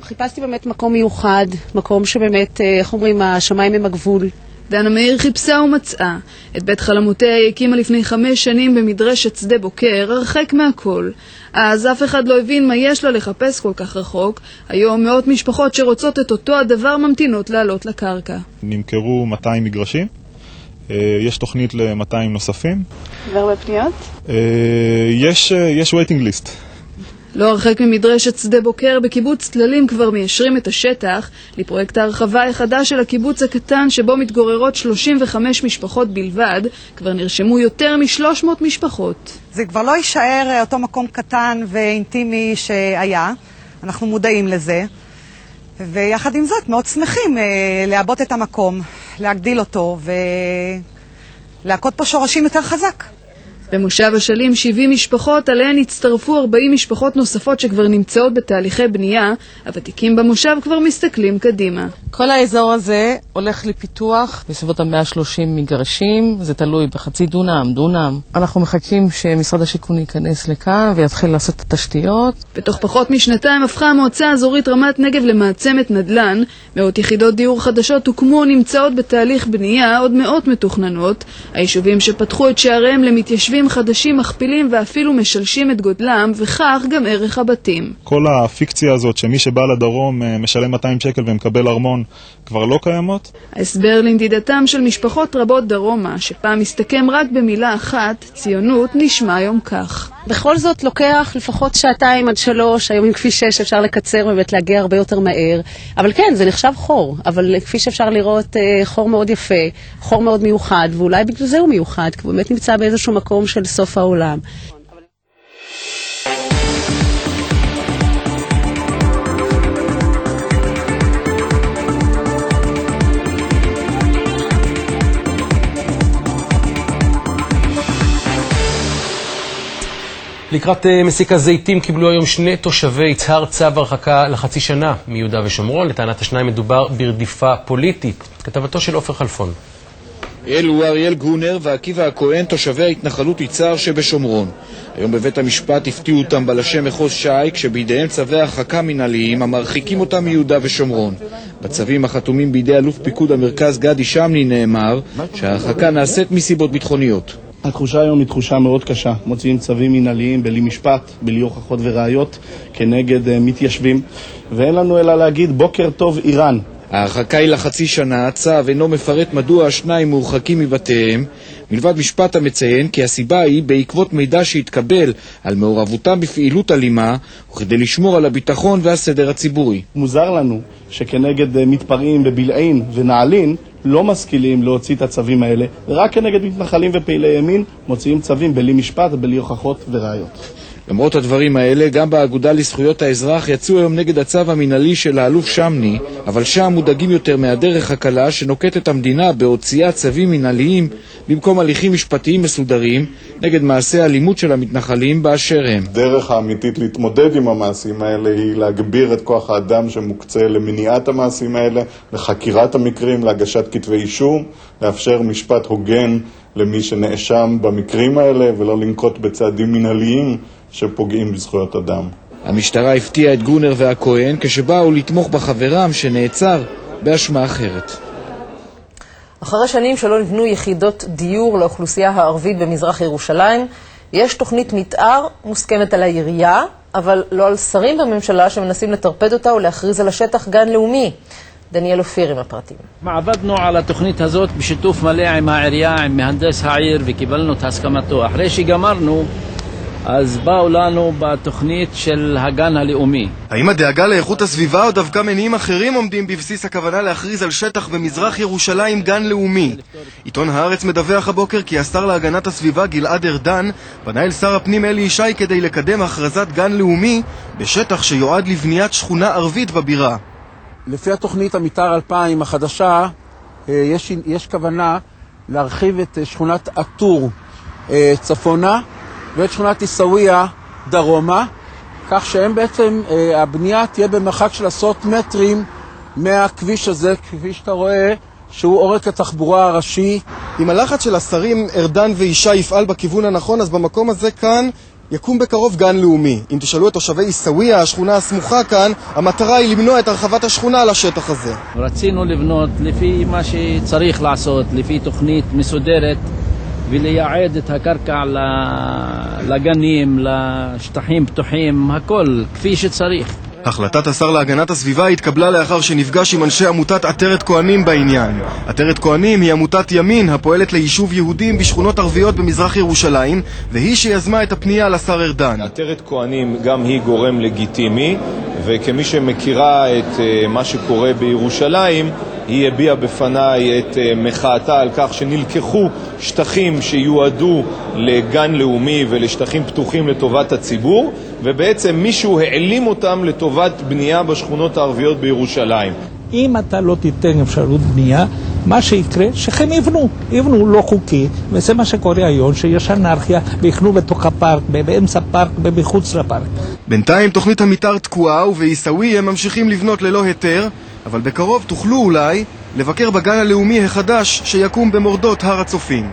חיפשתי באמת מקום מיוחד, מקום שבאמת, איך אומרים, השמיים הם הגבול. דנה מאיר חיפשה ומצאה. את בית חלומותיה היא הקימה לפני 5 שנים במדרשת שדה בוקר, הרחק מהכל. אז אף אחד לא הבין מה יש לה לחפש כל כך רחוק. היום מאות משפחות שרוצות את אותו הדבר ממתינות לעלות לקרקע. נמכרו 200 מגרשים, יש תוכנית ל-200 נוספים. והרבה פניות? יש waiting list. לא הרחק ממדרשת שדה בוקר בקיבוץ תללים כבר מיישרים את השטח לפרויקט ההרחבה החדש של הקיבוץ הקטן שבו מתגוררות 35 משפחות בלבד. כבר נרשמו יותר מ-300 משפחות. זה כבר לא יישאר אותו מקום קטן ואינטימי שהיה, אנחנו מודעים לזה, ויחד עם זאת מאוד שמחים לעבות את המקום, להגדיל אותו ולהכות פה שורשים יותר חזק. במושב אשלים 70 משפחות, עליהן הצטרפו 40 משפחות נוספות שכבר נמצאות בתהליכי בנייה. הוותיקים במושב כבר מסתכלים קדימה. כל האזור הזה הולך לפיתוח בסביבות 130 מגרשים, זה תלוי בחצי דונם. אנחנו מחכים שמשרד השיכון ייכנס לכאן ויתחיל לעשות את התשתיות. בתוך פחות משנתיים הפכה המועצה האזורית רמת נגב למעצמת נדל"ן. מאות יחידות דיור חדשות הוקמו או נמצאות בתהליך בנייה, עוד מאות מתוכננות. היישובים שפתחו את שעריהם למתיישבים חדשים מכפילים ואפילו משלשים את גודלם, וכך גם ערך הבתים. כל הפיקציה הזאת שמי שבא לדרום משלם 200 שקל ומקבל ארמון כבר לא קיימות. ההסבר לנדידתם של משפחות רבות דרומה, שפעם מסתכם רק במילה אחת, ציונות, נשמע היום כך. בכל זאת לוקח לפחות 2 עד 3, היום עם כביש 6 אפשר לקצר באמת להגיע הרבה יותר מהר, אבל כן, זה נחשב חור, אבל כפי שאפשר לראות חור מאוד יפה, חור מאוד מיוחד, ואולי בגלל זה הוא מיוחד, כי הוא באמת נמצא באיזשהו מקום של סוף העולם. לקראת מסיק הזיתים קיבלו היום 2 תושבי יצהר צו הרחקה לחצי שנה מיהודה ושומרון. לטענת השניים מדובר ברדיפה פוליטית. כתבתו של עופר חלפון. אלו אריאל גונר ועקיבא הכהן, תושבי ההתנחלות יצהר שבשומרון. היום בבית המשפט הפתיעו אותם בלשי מחוז ש"י, כשבידיהם צווי הרחקה מנהליים המרחיקים אותם מיהודה ושומרון. בצווים החתומים בידי אלוף פיקוד המרכז גדי שמני נאמר שההרחקה נעשית מסיבות ביטחוניות. התחושה היום היא תחושה מאוד קשה. מוציאים צווים מנהליים בלי משפט, בלי הוכחות וראיות, כנגד מתיישבים, ואין לנו אלא להגיד בוקר טוב איראן. ההרחקה היא לחצי שנה, הצו אינו מפרט מדוע השניים מורחקים מבתיהם, מלבד משפט המציין כי הסיבה היא בעקבות מידע שהתקבל על מעורבותם בפעילות אלימה, וכדי לשמור על הביטחון והסדר הציבורי. מוזר לנו שכנגד מתפרעים בבלעין ונעלין לא משכילים להוציא את הצווים האלה, ורק כנגד מתנחלים ופעילי ימין מוציאים צווים בלי משפט ובלי הוכחות וראיות. למרות הדברים האלה, גם באגודה לזכויות האזרח יצאו היום נגד הצו המנהלי של האלוף שמני, אבל שם מודאגים יותר מהדרך הקלה שנוקטת המדינה בהוציאת צווים מנהליים במקום הליכים משפטיים מסודרים נגד מעשי האלימות של המתנחלים באשר הם. הדרך האמיתית להתמודד עם המעשים האלה היא להגביר את כוח האדם שמוקצה למניעת המעשים האלה, לחקירת המקרים, להגשת כתבי אישום, לאפשר משפט הוגן למי שנאשם במקרים האלה ולא לנקוט בצעדים מנהליים שפוגעים בזכויות אדם. המשטרה הפתיעה את גונר והכהן כשבאו לתמוך בחברם שנעצר באשמה אחרת. אחרי שנים שלא נבנו יחידות דיור לאוכלוסייה הערבית במזרח ירושלים, יש תוכנית מתאר מוסכמת על העירייה, אבל לא על שרים בממשלה שמנסים לטרפד אותה ולהכריז על השטח גן לאומי. דניאל אופיר עם הפרטים. עבדנו על התוכנית הזאת בשיתוף מלא עם העירייה, עם מהנדס העיר, וקיבלנו את הסכמתו. אחרי שגמרנו, אז באו לנו בתוכנית של הגן הלאומי. האם הדאגה לאיכות הסביבה או דווקא מניעים אחרים עומדים בבסיס הכוונה להכריז על שטח במזרח ירושלים גן לאומי? עיתון הארץ מדווח הבוקר כי השר להגנת הסביבה גלעד ארדן פנה אל שר הפנים אלי ישי כדי לקדם הכרזת גן לאומי בשטח שיועד לבניית שכונה ערבית בבירה. לפי התוכנית המתאר 2000 החדשה, יש כוונה להרחיב את שכונת אטור צפונה ואת שכונת עיסאוויה דרומה, כך שהם בעצם, הבנייה תהיה במרחק של 10 מטרים מהכביש הזה, כפי שאתה רואה, שהוא עורק התחבורה הראשי. אם הלחץ של השרים ארדן וישי יפעל בכיוון הנכון, אז במקום הזה כאן יקום בקרוב גן לאומי. אם תשאלו את תושבי עיסאוויה, השכונה הסמוכה כאן, המטרה היא למנוע את הרחבת השכונה על השטח הזה. רצינו לבנות לפי מה שצריך לעשות, לפי תוכנית מסודרת, ולייעד את הקרקע לגנים, לשטחים פתוחים, הכל כפי שצריך. החלטת השר להגנת הסביבה התקבלה לאחר שנפגש עם אנשי עמותת עטרת כהנים בעניין. עטרת כהנים היא עמותת ימין הפועלת ליישוב יהודים בשכונות ערביות במזרח ירושלים, והיא שיזמה את הפנייה לשר ארדן. עטרת כהנים גם היא גורם לגיטימי, וכמי שמכירה את מה שקורה בירושלים, היא הביעה בפניי את מחאתה על כך שנלקחו שטחים שיועדו לגן לאומי ולשטחים פתוחים לטובת הציבור, ובעצם מישהו העלים אותם לטובת בנייה בשכונות הערביות בירושלים. אם אתה לא תיתן אפשרות בנייה, מה שיקרה, שהם יבנו לא חוקי, וזה מה שקורה היום, שיש אנרכיה, ויכנו בתוך הפארק, באמצע הפארק, ובחוץ לפארק. בינתיים תוכנית המתאר תקועה, ובעיסאוויה הם ממשיכים לבנות ללא היתר, אבל בקרוב תוכלו אולי לבקר בגן הלאומי החדש שיקום במורדות הר הצופים.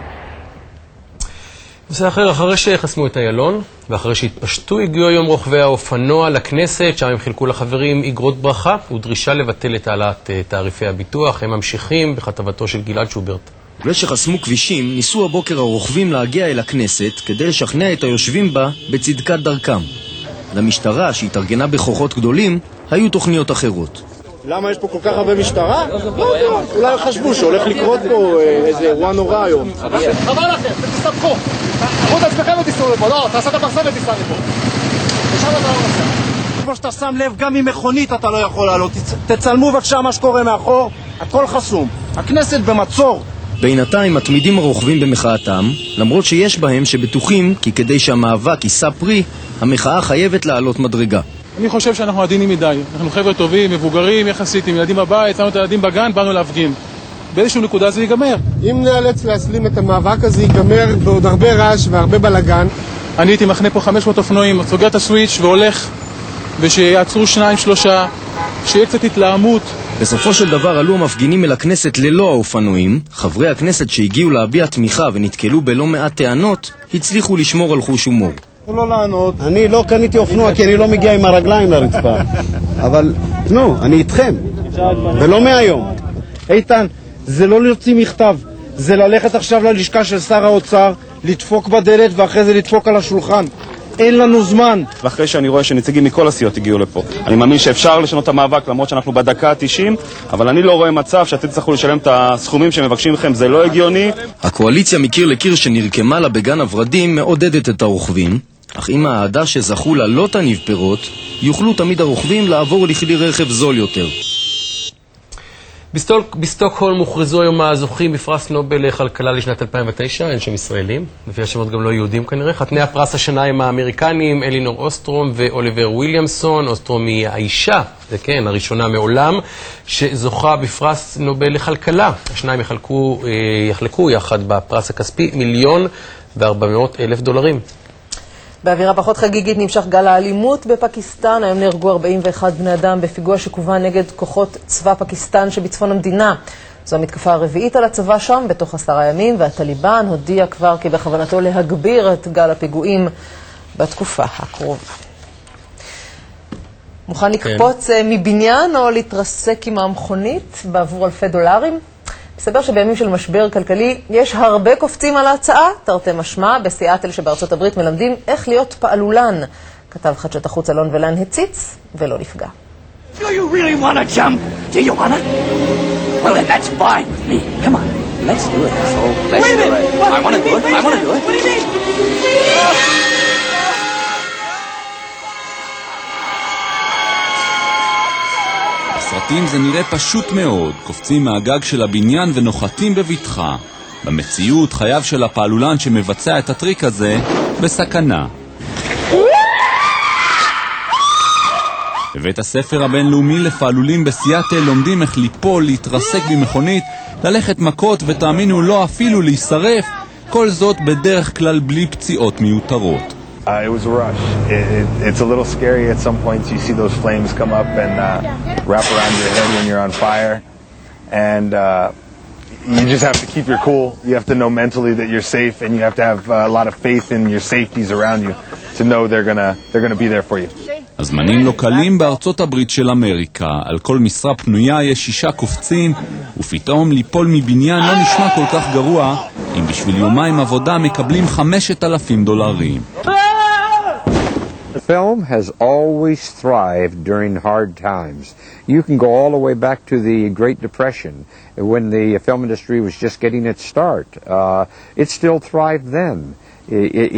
נושא אחר, אחרי שחסמו את איילון, ואחרי שהתפשטו, הגיעו היום רוכבי האופנוע לכנסת, שם הם חילקו לחברים איגרות ברכה ודרישה לבטל את העלאת תעריפי הביטוח. הם ממשיכים בכתבתו של גלעד שוברט. בגלל שחסמו כבישים, ניסו הבוקר הרוכבים להגיע אל הכנסת כדי לשכנע את היושבים בה בצדקת דרכם. למשטרה, שהתארגנה בכוחות גדולים, היו תוכניות אחרות. למה יש פה כל כך הרבה משטרה? לא יודע, אולי חשבו שהולך לקרות פה איזה אירוע נורא היום. חבל לכם, תסתבכו. תראו את עצמכם ותיסעו לפה, לא, תעשה את הפרסם ותיסע לפה. ושם אתה לא נוסע. כמו שאתה שם לב, גם עם מכונית אתה לא יכול לעלות. תצלמו בבקשה מה שקורה מאחור, הכל חסום. הכנסת במצור. בינתיים מתמידים הרוכבים במחאתם, למרות שיש בהם שבטוחים כי כדי שהמאבק יישא פרי, המחאה חייבת לעלות מדרגה. אני חושב שאנחנו עדינים מדי. אנחנו חבר'ה טובים, מבוגרים יחסית, עם ילדים בבית, שמנו את הילדים בגן, באנו להפגין. באיזשהו נקודה זה ייגמר. אם נאלץ להסלים את המאבק הזה, ייגמר בעוד הרבה רעש והרבה בלגן. אני הייתי מכנה פה 500 אופנועים, סוגר את הסוויץ' והולך, ושיעצרו 2-3, שיהיה קצת התלהמות. בסופו של דבר עלו המפגינים אל הכנסת ללא האופנועים. חברי הכנסת שהגיעו להביע תמיכה ונתקלו בלא מעט טענות, הצליחו לשמור על חוש הומור. לא לענות. אני לא קניתי אופנוע כי אני לא מגיע עם הרגליים לרצפה. אבל, אני איתכם. ולא מהיום. איתן, זה לא להוציא מכתב. זה ללכת עכשיו ללשכה של שר האוצר, לדפוק בדלת ואחרי זה לדפוק על השולחן. אין לנו זמן. ואחרי שאני רואה שנציגים מכל הסיעות הגיעו לפה, אני מאמין שאפשר לשנות את המאבק למרות שאנחנו בדקה ה-90, אבל אני לא רואה מצב שאתם תצטרכו לשלם את הסכומים שמבקשים לכם, זה לא הגיוני. הקואליציה מקיר לקיר שנרקמה לה בגן הוורדים מעודדת את הרוכבים, אך אם העדה שזכו לה לא תניב פירות, יוכלו תמיד הרוכבים לעבור לכלי רכב זול יותר. בסטוקהולם הוכרזו היום הזוכים בפרס נובל לכלכלה לשנת 2009, אין שם ישראלים, לפי השמות גם לא יהודים כנראה. חתני הפרס השנה הם האמריקנים אלינור אוסטרום ואוליבר וויליאמסון. אוסטרום היא האישה, זה כן, הראשונה מעולם, שזוכה בפרס נובל לכלכלה. השניים יחלקו יחד בפרס הכספי $1,400,000. באווירה פחות חגיגית נמשך גל האלימות בפקיסטן. היום נהרגו 41 בני אדם בפיגוע שכוון נגד כוחות צבא פקיסטן שבצפון המדינה. זו המתקפה הרביעית על הצבא שם בתוך 10 ימים, והטליבן הודיע כבר כי בכוונתו להגביר את גל הפיגועים בתקופה הקרובה. מוכן לקפוץ מבניין או להתרסק עם המכונית בעבור $אלפי? מסתבר שבימים של משבר כלכלי יש הרבה קופצים על ההצעה, תרתי משמע. בסיאטל שבארצות הברית מלמדים איך להיות פעלולן. כתב חדשות החוץ אלון ולן הציץ ולא נפגע. Do you really want to jump? Do you want to? Well, then that's fine with me. Come on, let's do it, asshole. Let's do it. I want to do it. I want to do it. What do you mean? בסרטים זה נראה פשוט מאוד, קופצים מהגג של הבניין ונוחתים בבטחה. במציאות חייו של הפעלולן שמבצע את הטריק הזה בסכנה. בבית הספר הבינלאומי לפעלולים בסיאטל לומדים איך ליפול, להתרסק במכונית, ללכת מכות ותאמינו לא אפילו להישרף, כל זאת בדרך כלל בלי פציעות מיותרות. It was a rush. It's a little scary at some points. You see those flames come up and wrap around your head when you're on fire. And you just have to keep your cool. You have to know mentally that you're safe, and you have to have a lot of faith in your safeties around you to know they're gonna be there for you. הזמנים לא קלים בארצות הברית של אמריקה. על כל משרה פנויה יש 6 קופצים, ופתאום ליפול מבניין לא נשמע כל כך גרוע, אם בשביל יומיים עבודה מקבלים $5,000. Film has always thrived during hard times. You can go all the way back to the Great Depression, when the film industry was just getting its start. It still thrived then.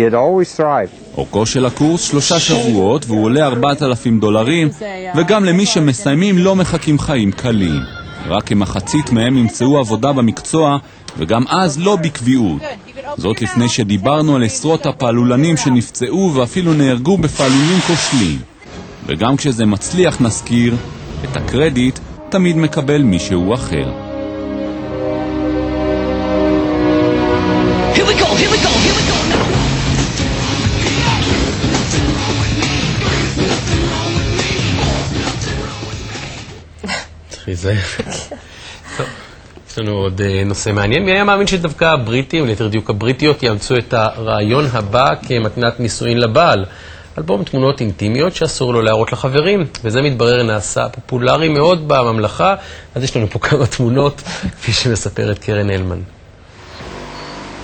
It always thrived. אורכו של הקורס 3 שבועות והוא עולה $4,000, וגם למי שמסיימים לא מחכים חיים קלים. רק כמחצית מהם ימצאו עבודה במקצוע, וגם אז לא בקביעות. זאת לפני שדיברנו על עשרות הפעלולנים שנפצעו ואפילו נהרגו בפעלולים כושלים. וגם כשזה מצליח נזכיר, את הקרדיט תמיד מקבל מישהו אחר. we go, here we go, here we go now. טוב, יש לנו עוד נושא מעניין. מי היה מאמין שדווקא הבריטים, ליתר דיוק הבריטיות, יאמצו את הרעיון הבא כמתנת נישואין לבעל? אלבום תמונות אינטימיות שאסור לו להראות לחברים, וזה מתברר נעשה פופולרי מאוד בממלכה. אז יש לנו פה כמה תמונות, כפי שמספרת קרן אלמן.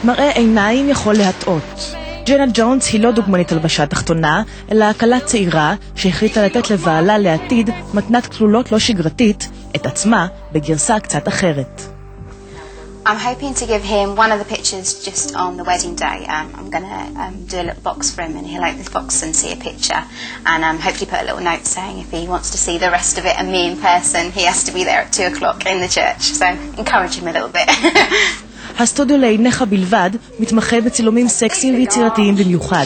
מראה עיניים יכול להטעות. ג'נה ג'ונס היא לא דוגמנית הלבשה תחתונה, אלא הקלה צעירה שהחליטה לתת לבעלה לעתיד מתנת כלולות לא שגרתית, את עצמה בגרסה קצת אחרת. I'm hoping to give him one of the pictures just on the wedding day. I'm going to do a little box for him and he'll open this box and see a picture and hopefully put a little note saying if he wants to see the rest of it and me in person, he has to be there at 2 o'clock in the church. So encourage him a little bit. הסטודיו לעיניך בלבד מתמחה בצילומים סקסיים ויצירתיים במיוחד.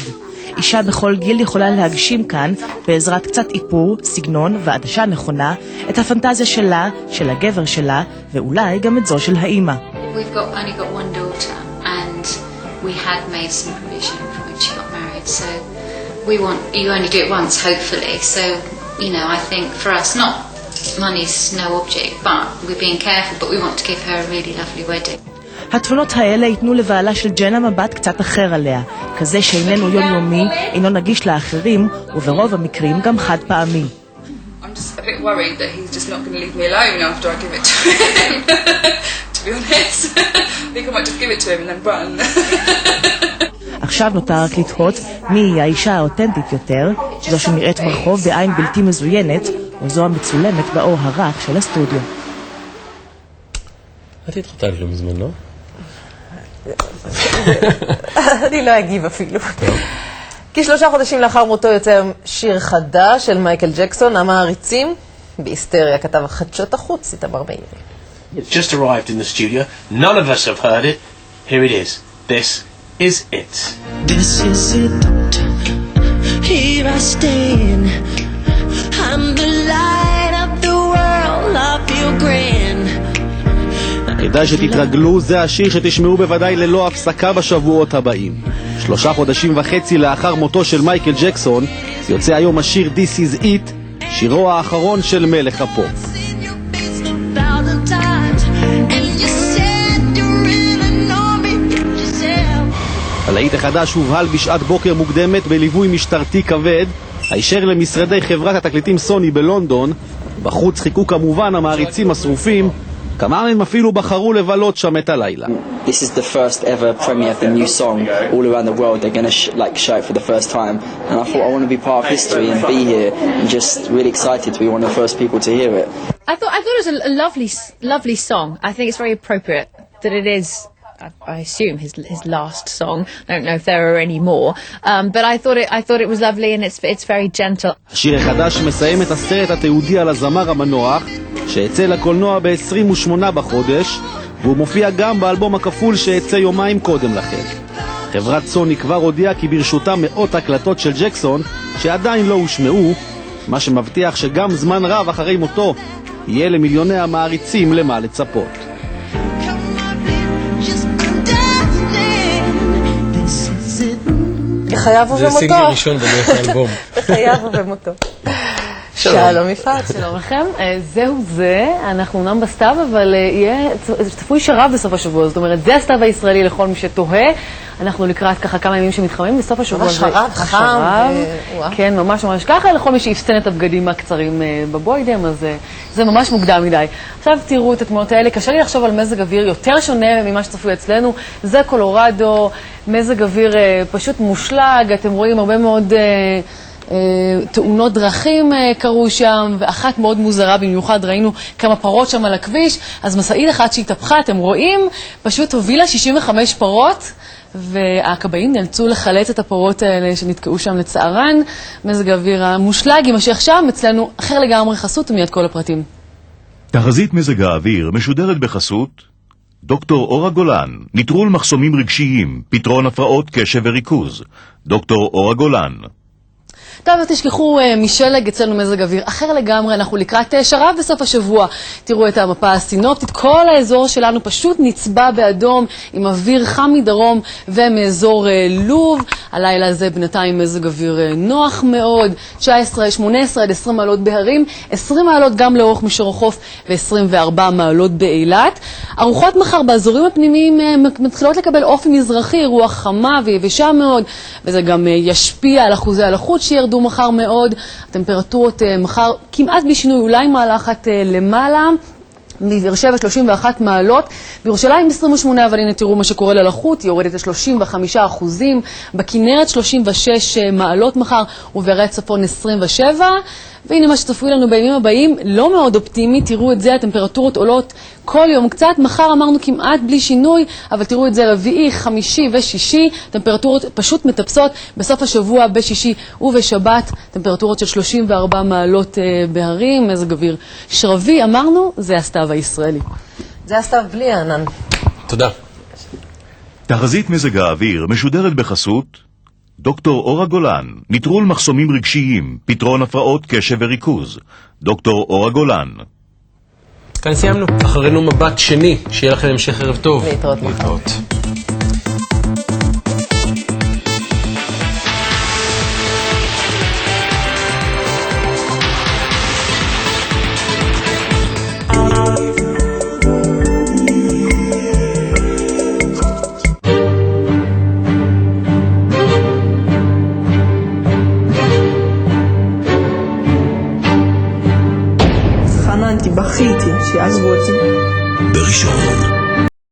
אישה בכל גיל יכולה להגשים כאן, בעזרת קצת איפור, סגנון ועדשה נכונה, את הפנטזיה שלה, של הגבר שלה, ואולי גם את זו של האימא. We've only got one daughter and we had made some provision for when she got married, so you only do it once hopefully, so I think for us money's no object, but we're being careful, but we want to give her a really lovely wedding. התמונות האלה ייתנו לבעלה של ג'נה מבט קצת אחר עליה, כזה שאיננו יומיומי, אינו נגיש לאחרים, וברוב המקרים גם חד פעמי. I'm just a bit worried that he's just not going to leave me alone after I give it to him, to be honest. I think I might just give it to him and then run. עכשיו נותר רק לתהות מי היא האישה האותנטית יותר, זו שנראית ברחוב בעין בלתי מזוינת, או זו המצולמת באור הרך של הסטודיו. את התחתנת לו מזמן, לא? אני לא אגיב אפילו. כ3 חודשים לאחר מותו יוצא שיר חדש של מייקל ג'קסון, המעריצים בהיסטריה, כתב חדשות החוץ איתמר מאירי. It's just arrived in the studio. None of us have heard it. Here it is. This is it. This is it. Here I stand. I'm the light of the world. I feel grand. כדאי שתתרגלו, זה השיר שתשמעו בוודאי ללא הפסקה בשבועות הבאים. 3.5 חודשים לאחר מותו של מייקל ג'קסון, יוצא היום השיר This is it, שירו האחרון של מלך הפופ. הלהיט החדש הובהל בשעת בוקר מוקדמת בליווי משטרתי כבד, הישר למשרדי חברת התקליטים סוני בלונדון. בחוץ חיכו כמובן המעריצים השרופים, כמה מהם אפילו בחרו לבלות שם את הלילה. This is the first ever premiere of the new song all around the world. They're going to show it for the first time, and I thought I want to be part of history and be here and just really excited to be one of the first people to hear it. I thought it was a lovely song. I think it's very appropriate that it is, I assume, his last song. I don't know if there are any more, but I thought it was lovely and it's very gentle. השיר החדש מסיים את הסרט התיעודי על הזמר המנוח שיצא לקולנוע ב-28 בחודש, והוא מופיע גם באלבום הכפול שיצא יומיים קודם לכן. חברת סוני כבר הודיעה כי ברשותה מאות הקלטות של ג'קסון שעדיין לא הושמעו, מה שמבטיח שגם זמן רב אחרי מותו יהיה למיליוני המעריצים למה לצפות. בחייו ובמותו. זה סינגל ראשון בדרך האלבום. בחייו ובמותו. שלום יפעת. שלום לכם. זהו זה, אנחנו אומנם בסתיו, אבל צפוי שרב בסוף השבוע, זאת אומרת, זה הסתיו הישראלי לכל מי שתוהה. אנחנו לקראת ככה כמה ימים שמתחמים, בסוף השבוע ממש חרב, חם. כן, ממש ככה, לכל מי שיפסן את הבגדים הקצרים בבוידם, אז זה ממש מוקדם מדי. עכשיו תראו את התמונות האלה, קשה לי לחשוב על מזג אוויר יותר שונה ממה שצפוי אצלנו. זה קולורדו, מזג אוויר פשוט מושלג, אתם רואים הרבה מאוד תאונות דרכים קרו שם, ואחת מאוד מוזרה במיוחד, ראינו כמה פרות שם על הכביש, אז משאית אחת שהתהפכה, אתם רואים, פשוט הובילה 65 פרות, והכבאים נאלצו לחלץ את הפרות האלה שנתקעו שם לצערן. מזג האוויר המושלג יימשך שם, אצלנו אחר לגמרי, חסות ומיד כל הפרטים. תחזית מזג האוויר משודרת בחסות דוקטור אורה גולן, נטרול מחסומים רגשיים, פתרון הפרעות קשב וריכוז. דוקטור אורה גולן. טוב, תשכחו משלג, אצלנו מזג אוויר אחר לגמרי, אנחנו לקראת שרב בסוף השבוע. תראו את המפה הסינופטית, כל האזור שלנו פשוט נצבע באדום, עם אוויר חם מדרום ומאזור לוב. הלילה הזה בינתיים מזג אוויר נוח מאוד, 18 עד 20 מעלות בהרים, 20 מעלות גם לאורך מישור החוף ו24 מעלות באילת. הרוחות מחר באזורים הפנימיים מתחילות לקבל אופי מזרחי, רוח חמה ויבשה מאוד, וזה גם ישפיע על אחוזי הלחות שירדו מחר מאוד. הטמפרטורות מחר כמעט בשינוי, אולי מעלה אחת למעלה. בבאר שבע 31 מעלות, בירושלים 28, אבל הנה תראו מה שקורה ללחות, היא יורדת ל-35%, בכנרת 36 מעלות מחר, ובערי הצפון 27, והנה מה שצפוי לנו בימים הבאים, לא מאוד אופטימי, תראו את זה, הטמפרטורות עולות כל יום קצת, מחר אמרנו כמעט בלי שינוי, אבל תראו את זה רביעי, חמישי ושישי, טמפרטורות פשוט מטפסות, בסוף השבוע בשישי ובשבת, טמפרטורות של 34 מעלות בהרים, מזג אוויר שרבי, אמרנו, זה הסתיו הישראלי. זה הסתיו בלי הענן. תודה. תחזית מזג האוויר משודרת בחסות דוקטור אורה גולן, נטרול מחסומים רגשיים, פתרון הפרעות קשב וריכוז. דוקטור אורה גולן. כאן סיימנו, אחרינו מבט שני, שיהיה לכם המשך ערב טוב. להתראות. בכיתי שיעזבו אותי. בראשון